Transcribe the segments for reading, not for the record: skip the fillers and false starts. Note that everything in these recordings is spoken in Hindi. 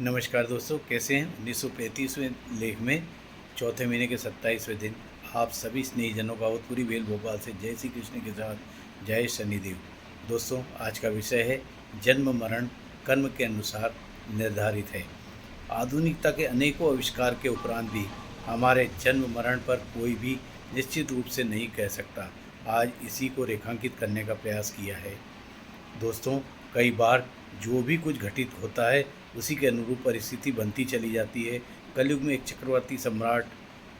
नमस्कार दोस्तों, कैसे हैं। 1935वें लेख में चौथे महीने के 27वें दिन आप सभी स्नेहीजनों का भोजपुरी बेल भोपाल से जय श्री कृष्ण के साथ जय शनिदेव। दोस्तों, आज का विषय है जन्म मरण कर्म के अनुसार निर्धारित है। आधुनिकता के अनेकों आविष्कार के उपरांत भी हमारे जन्म मरण पर कोई भी निश्चित रूप से नहीं कह सकता। आज इसी को रेखांकित करने का प्रयास किया है। दोस्तों, कई बार जो भी कुछ घटित होता है उसी के अनुरूप परिस्थिति बनती चली जाती है। कलयुग में एक चक्रवर्ती सम्राट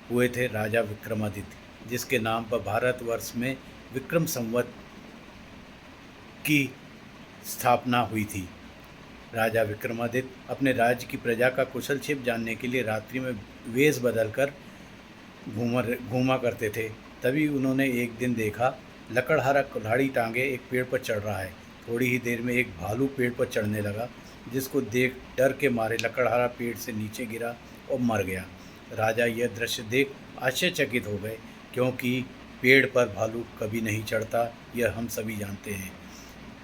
हुए थे, राजा विक्रमादित्य, जिसके नाम पर भारतवर्ष में विक्रम संवत की स्थापना हुई थी। राजा विक्रमादित्य अपने राज्य की प्रजा का कुशलक्षेम जानने के लिए रात्रि में वेश बदलकर घूमा करते थे। तभी उन्होंने एक दिन देखा, लकड़हारा कुल्हाड़ी टांगे एक पेड़ पर चढ़ रहा है। थोड़ी ही देर में एक भालू पेड़ पर चढ़ने लगा, जिसको देख डर के मारे लकड़हारा पेड़ से नीचे गिरा और मर गया। राजा यह दृश्य देख आश्चर्यचकित हो गए, क्योंकि पेड़ पर भालू कभी नहीं चढ़ता, यह हम सभी जानते हैं।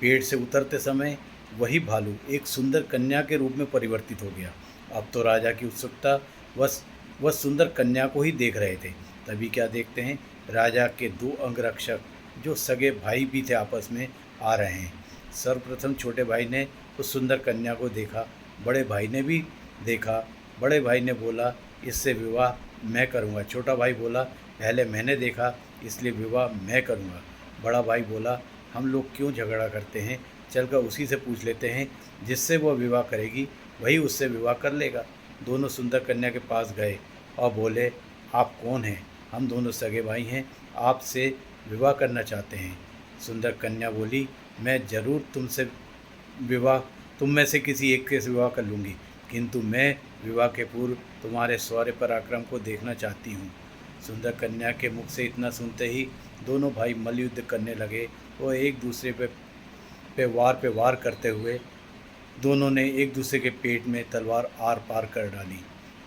पेड़ से उतरते समय वही भालू एक सुंदर कन्या के रूप में परिवर्तित हो गया। अब तो राजा की उत्सुकता वह सुंदर कन्या को ही देख रहे थे। तभी क्या देखते हैं, राजा के दो अंगरक्षक जो सगे भाई भी थे आपस में आ रहे हैं। सर्वप्रथम छोटे भाई ने उस सुंदर कन्या को देखा, बड़े भाई ने भी देखा। बड़े भाई ने बोला, इससे विवाह मैं करूँगा। छोटा भाई बोला, पहले मैंने देखा इसलिए विवाह मैं करूँगा। बड़ा भाई बोला, हम लोग क्यों झगड़ा करते हैं, चलकर उसी से पूछ लेते हैं, जिससे वह विवाह करेगी वही उससे विवाह कर लेगा। दोनों सुंदर कन्या के पास गए और बोले, आप कौन हैं। हम दोनों सगे भाई हैं, आपसे विवाह करना चाहते हैं। सुंदर कन्या बोली, मैं ज़रूर तुम में से किसी एक के विवाह कर लूँगी, किंतु मैं विवाह के पूर्व तुम्हारे शौर्य पराक्रम को देखना चाहती हूँ। सुंदर कन्या के मुख से इतना सुनते ही दोनों भाई मल्लयुद्ध करने लगे और एक दूसरे पे वार करते हुए दोनों ने एक दूसरे के पेट में तलवार आर पार कर डाली।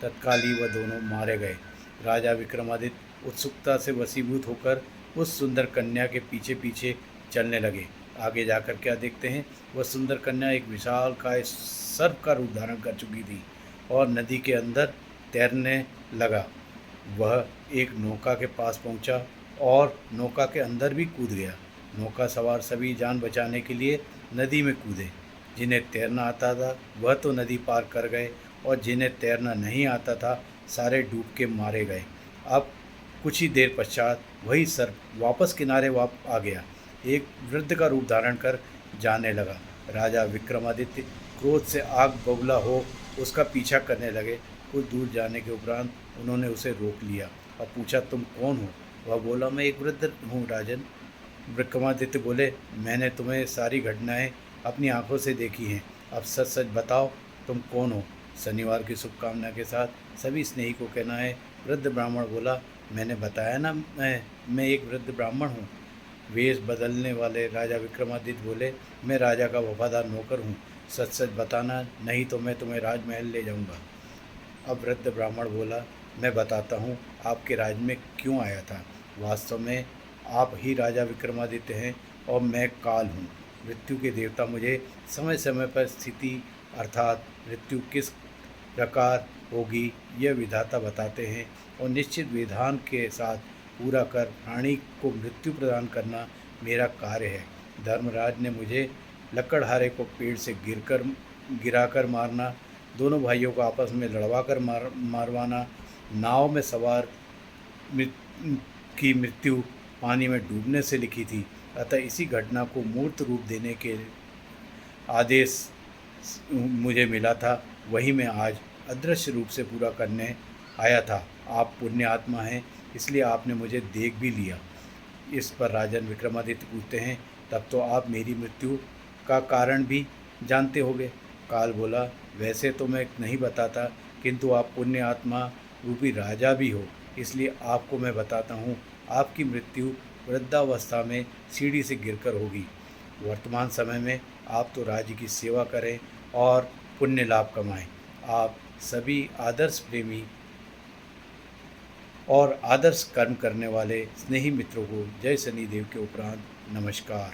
तत्काल ही वह दोनों मारे गए। राजा विक्रमादित्य उत्सुकता से वशीभूत होकर उस सुंदर कन्या के पीछे पीछे चलने लगे। आगे जाकर क्या देखते हैं, वह सुंदर कन्या एक विशालकाय सर्प का रूप धारण कर चुकी थी और नदी के अंदर तैरने लगा। वह एक नौका के पास पहुंचा और नौका के अंदर भी कूद गया। नौका सवार सभी जान बचाने के लिए नदी में कूदे। जिन्हें तैरना आता था वह तो नदी पार कर गए और जिन्हें तैरना नहीं आता था सारे डूब के मारे गए। अब कुछ ही देर पश्चात वही सर्प वापस किनारे आ गया, एक वृद्ध का रूप धारण कर जाने लगा। राजा विक्रमादित्य क्रोध से आग बबूला हो उसका पीछा करने लगे। कुछ दूर जाने के उपरांत उन्होंने उसे रोक लिया और पूछा, तुम कौन हो। वह बोला, मैं एक वृद्ध हूँ राजन। विक्रमादित्य बोले, मैंने तुम्हें सारी घटनाएं अपनी आंखों से देखी हैं, अब सच सच बताओ तुम कौन हो। शनिवार की शुभकामना के साथ सभी स्नेही को कहना है। वृद्ध ब्राह्मण बोला, मैंने बताया ना, मैं एक वृद्ध ब्राह्मण हूँ। वेश बदलने वाले राजा विक्रमादित्य बोले, मैं राजा का वफादार नौकर हूँ, सच सच बताना, नहीं तो मैं तुम्हें राजमहल ले जाऊँगा। अब वृद्ध ब्राह्मण बोला, मैं बताता हूँ आपके राज्य में क्यों आया था। वास्तव में आप ही राजा विक्रमादित्य हैं और मैं काल हूँ। मृत्यु के देवता मुझे समय समय पर स्थिति अर्थात मृत्यु किस प्रकार होगी यह विधाता बताते हैं और निश्चित विधान के साथ पूरा कर प्राणी को मृत्यु प्रदान करना मेरा कार्य है। धर्मराज ने मुझे लकड़हारे को पेड़ से गिराकर मारना, दोनों भाइयों को आपस में लड़वा कर मारवाना, नाव में सवार की मृत्यु पानी में डूबने से लिखी थी। अतः इसी घटना को मूर्त रूप देने के आदेश मुझे मिला था, वही मैं आज अदृश्य रूप से पूरा करने आया था। आप पुण्य आत्मा हैं, इसलिए आपने मुझे देख भी लिया। इस पर राजन विक्रमादित्य पूछते हैं, तब तो आप मेरी मृत्यु का कारण भी जानते होंगे। काल बोला, वैसे तो मैं नहीं बताता, किंतु आप पुण्य आत्मा रूपी राजा भी हो, इसलिए आपको मैं बताता हूँ। आपकी मृत्यु वृद्धावस्था में सीढ़ी से गिरकर होगी। वर्तमान समय में आप तो राज्य की सेवा करें और पुण्य लाभ कमाएं। आप सभी आदर्श प्रेमी और आदर्श कर्म करने वाले स्नेही मित्रों को जय शनिदेव के उपरांत नमस्कार।